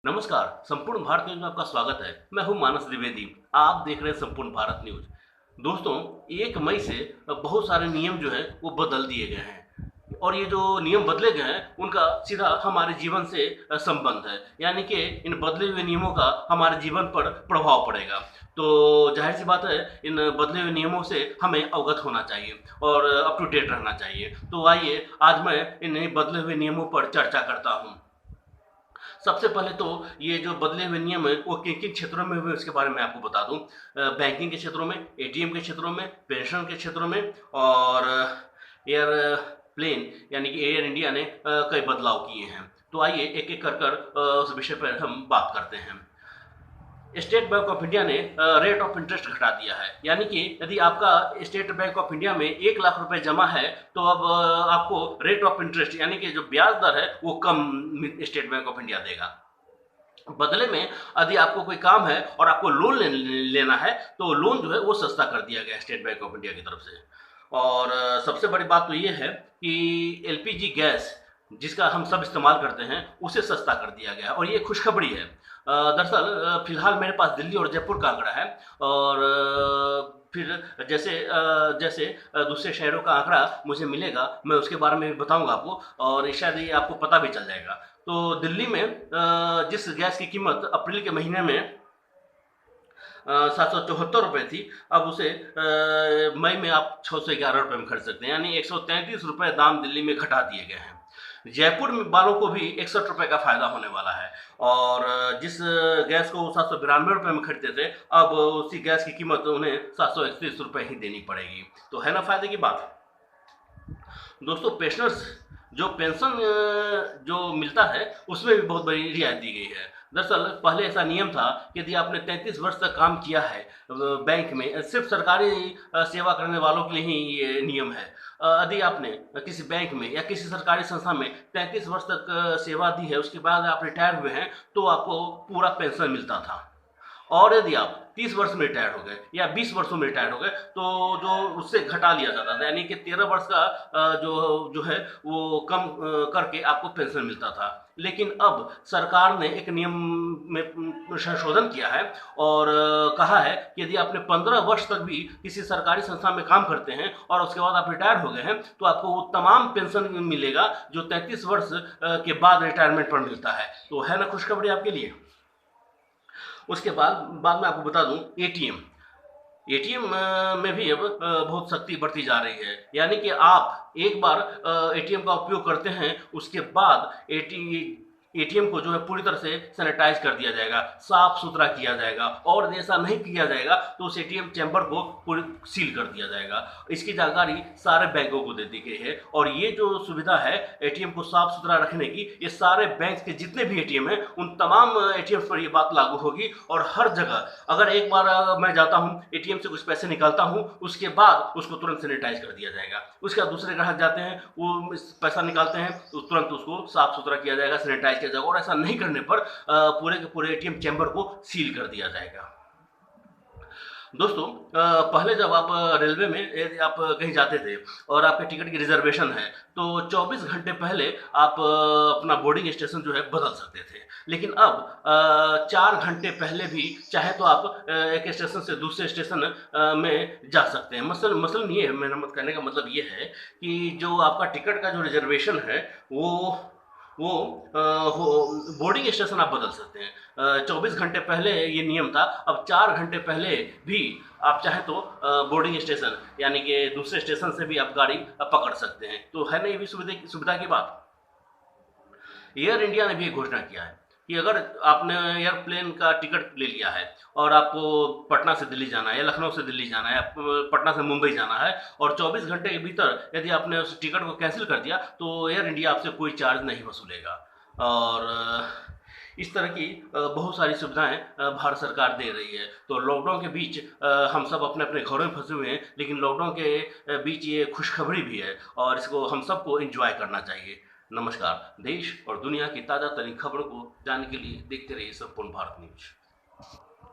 नमस्कार, संपूर्ण भारत न्यूज़ में आपका स्वागत है। मैं हूं मानस द्विवेदी। आप देख रहे हैं संपूर्ण भारत न्यूज़। दोस्तों, 1 मई से बहुत सारे नियम जो हैं वो बदल दिए गए हैं और ये जो नियम बदले गए हैं उनका सीधा हमारे जीवन से संबंध है। यानी कि इन बदले हुए नियमों का हमारे जीवन पर प्रभाव पड़ेगा। तो ज़ाहिर-सी बात है, इन बदले हुए नियमों से हमें अवगत होना चाहिए और अप टू डेट रहना चाहिए। तो आइए आज मैं इन बदले हुए नियमों पर चर्चा करता हूँ। सबसे पहले तो ये जो बदले हुए नियम हैं वो किन-किन क्षेत्रों में हुए उसके बारे में आपको बता दूँ। बैंकिंग के क्षेत्रों में, एटीएम के क्षेत्रों में, पेंशन के क्षेत्रों में और एयरप्लेन यानी कि एयर इंडिया ने कई बदलाव किए हैं। तो आइए एक-एक कर उस विषय पर हम बात करते हैं। स्टेट बैंक ऑफ इंडिया ने रेट ऑफ इंटरेस्ट घटा दिया है। यानी कि यदि आपका स्टेट बैंक ऑफ इंडिया में 1 लाख रुपए जमा है तो अब आपको रेट ऑफ इंटरेस्ट यानी कि जो ब्याज दर है वो कम स्टेट बैंक ऑफ इंडिया देगा। बदले में यदि आपको कोई काम है और आपको लोन लेना है तो लोन जो है वो सस्ता कर दिया गया है स्टेट बैंक ऑफ इंडिया की तरफ से। और सबसे बड़ी बात तो ये है कि एलपीजी गैस जिसका हम सब इस्तेमाल करते हैं उसे सस्ता कर दिया गया है और ये खुशखबरी है। दरअसल फिलहाल मेरे पास दिल्ली और जयपुर का आंकड़ा है और फिर जैसे दूसरे शहरों का आंकड़ा मुझे मिलेगा मैं उसके बारे में भी बताऊंगा आपको और शायद ये आपको पता भी चल जाएगा। तो दिल्ली में जिस गैस की कीमत अप्रैल के महीने में 774 रुपये थी, अब उसे मई में आप 611 रुपये में खरीद सकते हैं, यानी 133 रुपये दाम दिल्ली में घटा दिए गए हैं। जयपुर में वालों को भी 61 रुपये का फायदा होने वाला है और जिस गैस को 792 रुपये में खरीदते थे अब उसी गैस की कीमत उन्हें 731 रुपये ही देनी पड़ेगी। तो है ना फायदे की बात। दोस्तों, पेंशनर्स जो पेंशन जो मिलता है उसमें भी बहुत बड़ी रियायत दी गई है। दरअसल पहले ऐसा नियम था कि यदि आपने 33 वर्ष तक काम किया है बैंक में, सिर्फ सरकारी सेवा करने वालों के लिए ही ये नियम है। यदि आपने किसी बैंक में या किसी सरकारी संस्था में 33 वर्ष तक सेवा दी है उसके बाद आप रिटायर हुए हैं तो आपको पूरा पेंशन मिलता था। और यदि आप 30 वर्ष में रिटायर हो गए या 20 वर्षों में रिटायर हो गए तो जो उससे घटा लिया जाता था, यानी कि 13 वर्ष का जो है वो कम करके आपको पेंशन मिलता था। लेकिन अब सरकार ने एक नियम में संशोधन किया है और कहा है कि यदि आपने 15 वर्ष तक भी किसी सरकारी संस्था में काम करते हैं और उसके बाद आप रिटायर हो गए हैं तो आपको वो तमाम पेंशन मिलेगा जो 33 वर्ष के बाद रिटायरमेंट पर मिलता है। तो है ना खुशखबरी आपके लिए। उसके बाद मैं आपको बता दूं एटीएम एटीएम में भी अब बहुत सख्ती बढ़ती जा रही है। यानी कि आप एक बार एटीएम का उपयोग करते हैं उसके बाद एटीएम को जो है पूरी तरह से सैनिटाइज कर दिया जाएगा, साफ सुथरा किया जाएगा और यदि ऐसा नहीं किया जाएगा तो उस एटीएम चैम्बर को पूरी सील कर दिया जाएगा। इसकी जानकारी सारे बैंकों को दे दी गई है और ये जो सुविधा है एटीएम को साफ सुथरा रखने की, ये सारे बैंक के जितने भी एटीएम हैं उन तमाम एटीएम पर ये बात लागू होगी और हर जगह अगर एक बार मैं जाता हूँ एटीएम से कुछ पैसे निकालता हूँ उसके बाद उसको तुरंत सैनिटाइज कर दिया जाएगा। उसके बाद दूसरे ग्राहक जाते हैं वो पैसा निकालते हैं तो तुरंत उसको साफ सुथरा किया जाएगा, सैनिटाइज किया जाएगा और ऐसा नहीं करने पर पूरे के पूरे एटीएम चैम्बर को सील कर दिया जाएगा। दोस्तों, पहले जब आप रेलवे में यदि आप कहीं जाते थे और आपके टिकट की रिजर्वेशन है तो 24 घंटे पहले आप अपना बोर्डिंग स्टेशन जो है बदल सकते थे। लेकिन अब 4 घंटे पहले भी चाहे तो आप एक स्टेशन से दूसरे स्टेशन में जा सकते हैं। मसलन ये है, मेरा मत कहने का मतलब ये है कि जो आपका टिकट का जो रिजर्वेशन है वो बोर्डिंग स्टेशन आप बदल सकते हैं। 24 घंटे पहले ये नियम था, अब 4 घंटे पहले भी आप चाहे तो बोर्डिंग स्टेशन यानी कि दूसरे स्टेशन से भी आप गाड़ी पकड़ सकते हैं। तो है ना ये भी सुविधा की बात। एयर इंडिया ने भी एक घोषणा किया है कि अगर आपने एयरप्लेन का टिकट ले लिया है और आपको पटना से दिल्ली जाना है या लखनऊ से दिल्ली जाना है या पटना से मुंबई जाना है और 24 घंटे के भीतर यदि आपने उस टिकट को कैंसिल कर दिया तो एयर इंडिया आपसे कोई चार्ज नहीं वसूलेगा। और इस तरह की बहुत सारी सुविधाएं भारत सरकार दे रही है। तो लॉकडाउन के बीच हम सब अपने अपने घरों में फंसे हुए हैं, लेकिन लॉकडाउन के बीच ये खुशखबरी भी है और इसको हम सबको एंजॉय करना चाहिए। नमस्कार। देश और दुनिया की ताज़ा तरीन खबरों को जानने के लिए देखते रहिए संपूर्ण भारत न्यूज।